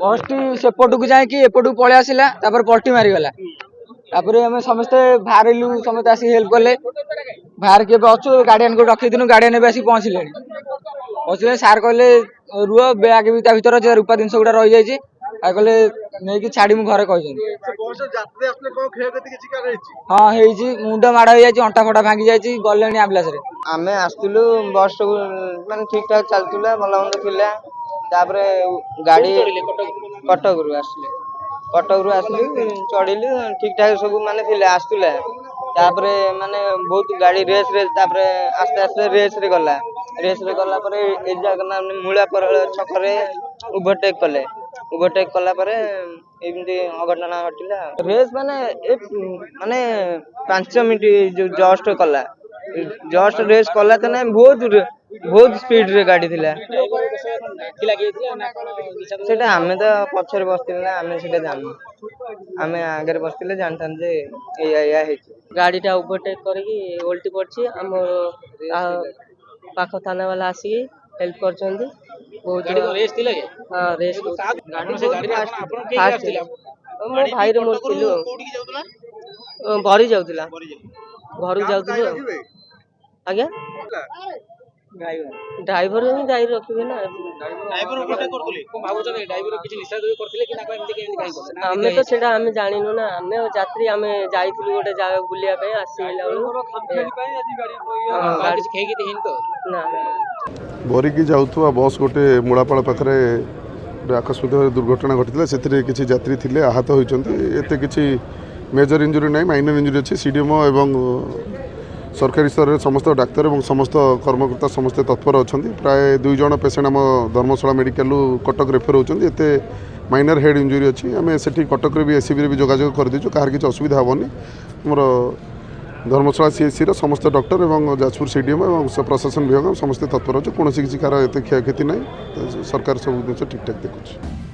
बस सेपटू जाए एपटू पलि आसला पलटी मारिगला आम समस्ते बाहर समस्त आसिक हेल्प कले बाहर के अच्छु गार्डियन को रखी गार्डियन भी आसिक पहुँचले पहुँचले सार कहले रुह बैग भी भर रूपा जिन गुड़ा रही जाइए कहले नहीं छाड़ी मु घरे कही हाँ मुंड माड़ हो जाए अंटा फटा भांगी जाए गले आम्बुलांस आम आसलु बस माने ठीक ठाक चलता भल मंद तापर गाड़ी कटक रू आसले कटक रू आसलु चढ़िलु ठीक ठाक सब माने आसला माने बहुत गाड़ी रेस आस्ते आस्ते रेस रे गला ए जगह माने मूला पर छकरे ओवरटेक कला एमती अघटना घटिला रेस माने 5 मिनट जस्ट कला जस्ट रेस कला तो ना बहुत स्पीड रे गाड़ी थिला सेटा हमें तो पछर बसथिले ना हमें सेटा जानू हमें आगे बसथिले जानथन जे या गाड़ीटा ओवरटेक करके ओल्टी पड़ी आम पाख थाना वाला आसिक हेल्प कर हाँ रेस मो भाई मोर भरी जाऊला घर जाऊँ आज्ञा ड्राइवर ही गाड़ी रखिए ना आम तो से जानू ना आम जात्री आम जाइलु गोटे जगह बुलाया आसला बरिकी जाऊा बस गोटे मूलापाड़ पाखे आकस्मिक दुर्घटना घटी से किसी यात्री थे आहत होते किसी मेजर इंजुरी ना माइनर इंजुरी अच्छी सीडीएमओ एवं सरकारी स्तर में समस्त डाक्तर और समस्त कर्मकर्ता समस्ते तत्पर अच्छा प्राय 2 जन पेसेंट आम धर्मशाला मेडिकल कटक रेफर होती एत माइनर हेड इंजुरी अच्छी आम से कटक भी एससीबी भी जोगाजोग कर दीचु कहार किसी असुविधा हेनी मोर धर्मशाला सीएचसी समस्त डॉक्टर और जाजपुर सीडीएम और प्रशासन विभाग समस्त तत्पर अच्छे कौन किसी कार एत क्षयक्षति ना सरकार सब जिन ठीक ठाक देखुच्छे।